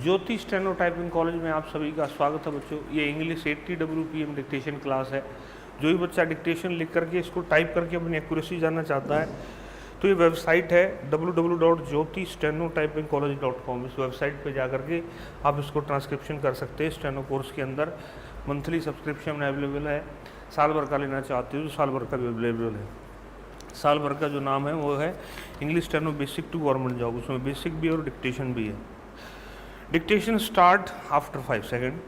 ज्योति steno typing college में आप सभी का स्वागत है बच्चों। ये इंग्लिश 80 WPM डिक्टेशन क्लास है। जो भी बच्चा डिक्टेशन लिख करके इसको टाइप करके अपनी एक्यूरेसी जानना चाहता है तो ये वेबसाइट है www.jyotistenotipingcollege.com। इस वेबसाइट पे जा करके आप इसको ट्रांसक्रिप्शन कर सकते हैं। स्टेनो कोर्स के अंदर मंथली सब्सक्रिप्शन अवेलेबल है। साल भर का लेना चाहते हो तो साल भर का भी अवेलेबल है। साल भर का जो नाम है वो है English steno basic to government job. उसमें बेसिक भी और डिक्टेशन भी है। Dictation start after 5 seconds.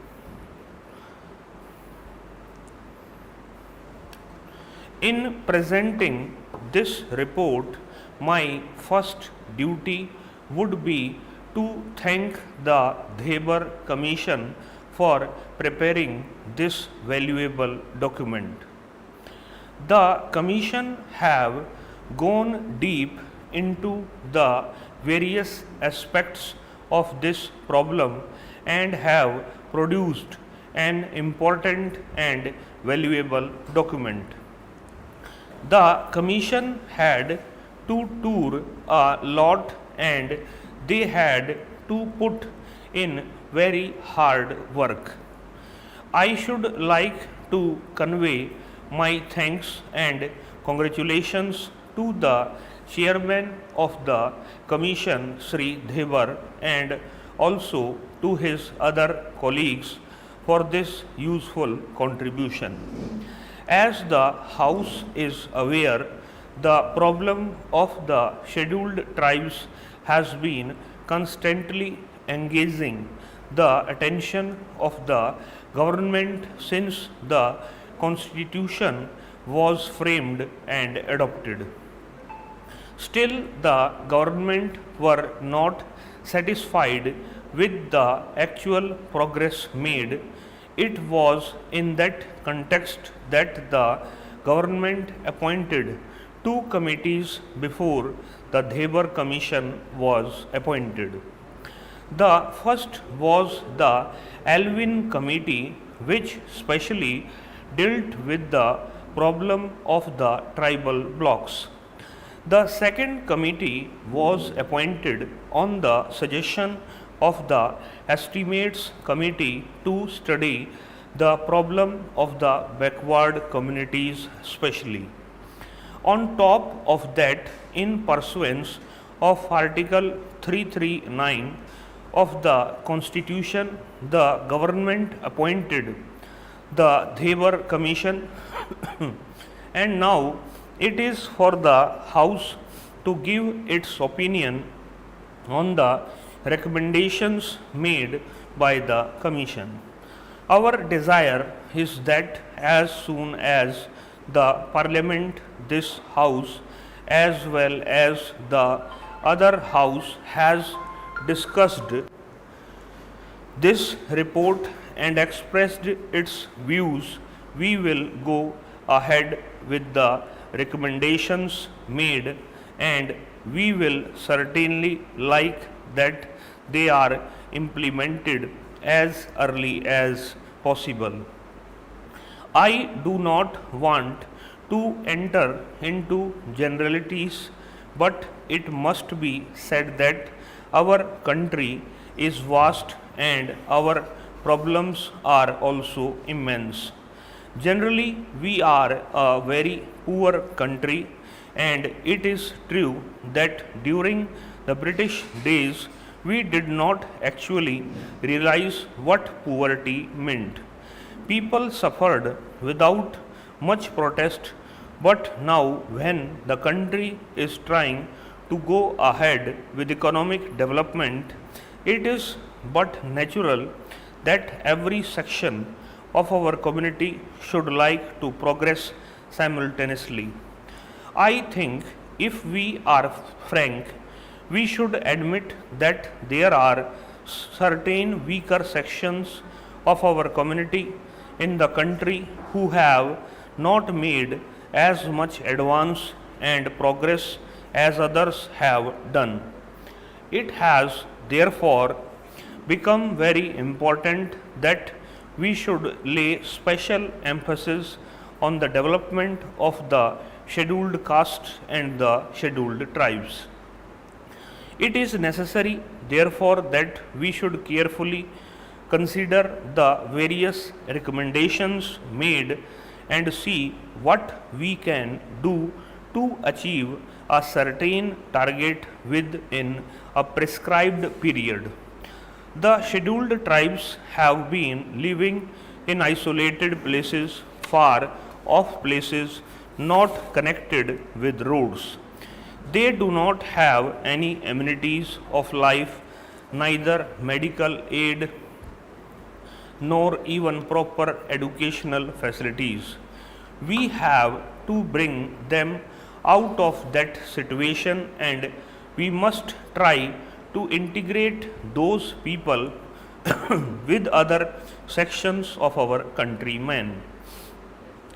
In presenting this report, my first duty would be to thank the Theber Commission for preparing this valuable document. The Commission have gone deep into the various aspects of this problem and have produced an important and valuable document. The Commission had to tour a lot and they had to put in very hard work. I should like to convey my thanks and congratulations to the Chairman of the Commission, Sri Theber, and also to his other colleagues for this useful contribution. As the House is aware, the problem of the scheduled tribes has been constantly engaging the attention of the government since the Constitution was framed and adopted. Still, the government were not satisfied with the actual progress made. It was in that context that the government appointed 2 committees before the Theber Commission was appointed. The first was the Alvin Committee, which specially dealt with the problem of the tribal blocks. The second committee was appointed on the suggestion of the Estimates Committee to study the problem of the backward communities specially. On top of that, in pursuance of Article 339 of the Constitution, the government appointed the Theber Commission and now it is for the House to give its opinion on the recommendations made by the Commission. Our desire is that as soon as the Parliament, this House, as well as the other House has discussed this report and expressed its views, we will go ahead with the recommendations made and we will certainly like that they are implemented as early as possible. I do not want to enter into generalities, but it must be said that our country is vast and our problems are also immense. Generally, we are a very poor country, and it is true that during the British days we did not actually realize what poverty meant. People suffered without much protest, but now when the country is trying to go ahead with economic development, it is but natural that every section of our community should like to progress simultaneously. I think if we are frank, we should admit that there are certain weaker sections of our community in the country who have not made as much advance and progress as others have done. It has therefore become very important that we should lay special emphasis on the development of the scheduled castes and the scheduled tribes. It is necessary, therefore, that we should carefully consider the various recommendations made and see what we can do to achieve a certain target within a prescribed period. The scheduled tribes have been living in isolated places, far off places, not connected with roads. They do not have any amenities of life, neither medical aid nor even proper educational facilities. We have to bring them out of that situation, and we must try to integrate those people with other sections of our countrymen.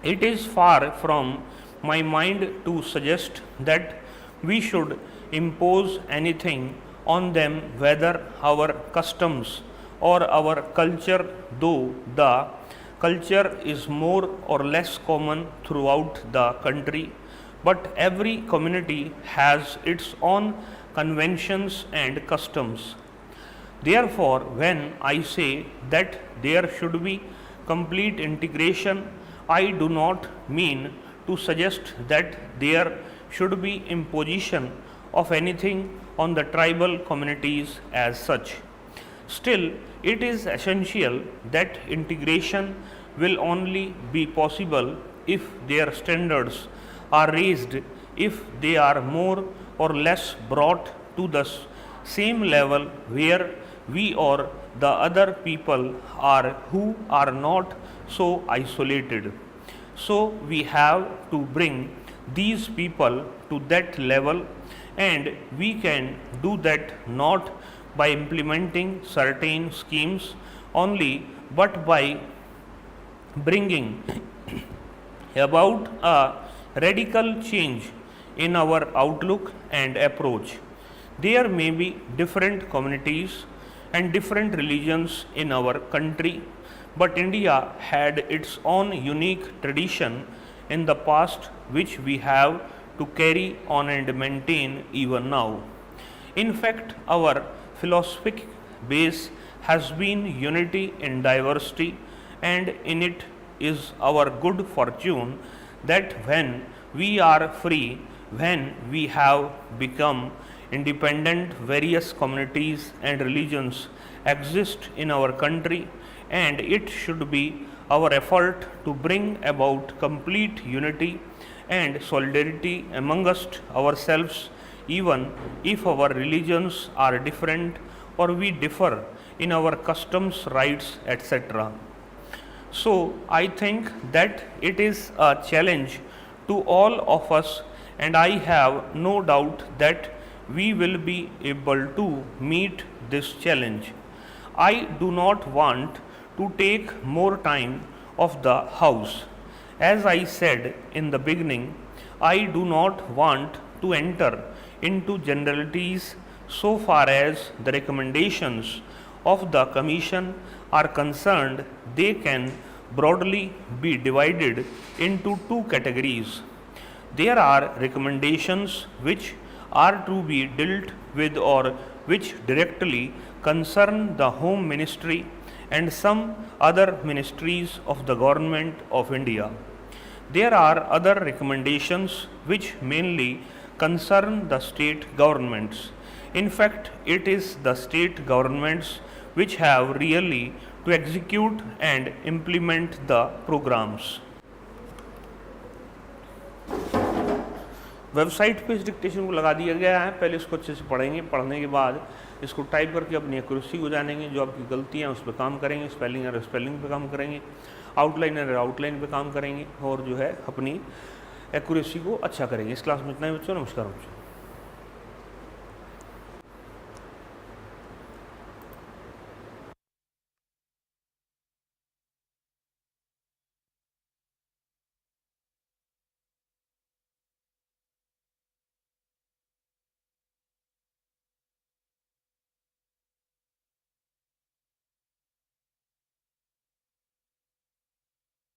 It is far from my mind to suggest that we should impose anything on them, whether our customs or our culture, though the culture is more or less common throughout the country, but every community has its own conventions and customs. Therefore, when I say that there should be complete integration, I do not mean to suggest that there should be imposition of anything on the tribal communities as such. Still, it is essential that integration will only be possible if their standards are raised, if they are more or less brought to the same level where we or the other people are who are not so isolated. So we have to bring these people to that level, and we can do that not by implementing certain schemes only, but by bringing about a radical change in our outlook and approach. There may be different communities and different religions in our country, but India had its own unique tradition in the past, which we have to carry on and maintain even now. In fact, our philosophic base has been unity in diversity, and in it is our good fortune that when we are free, when we have become independent, various communities and religions exist in our country, and it should be our effort to bring about complete unity and solidarity amongst ourselves, even if our religions are different or we differ in our customs, rights, etc. So, I think that it is a challenge to all of us, and I have no doubt that we will be able to meet this challenge. I do not want to take more time of the house. As I said in the beginning, I do not want to enter into generalities so far as the recommendations of the Commission are concerned. They can broadly be divided into two categories. There are recommendations which are to be dealt with or which directly concern the Home Ministry and some other ministries of the Government of India. There are other recommendations which mainly concern the state governments. In fact, it is the state governments which have really to execute and implement the programs. Website पे इस dictation को लगा दिया गया है। पहले इसको अच्छे से पढ़ेंगे, पढ़ने के बाद इसको टाइप करके अपनी एक्यूरेसी को जानेंगे, जो आपकी गलतियाँ उस पर काम करेंगे, स्पेलिंग एरर स्पेलिंग पे काम करेंगे, आउटलाइन एरर आउटलाइन पे काम करेंगे और जो है अपनी एक्यूरेसी को अच्छा करेंगे। इस क्लास में इतना ही बच्चों, नमस्कार बच्चों।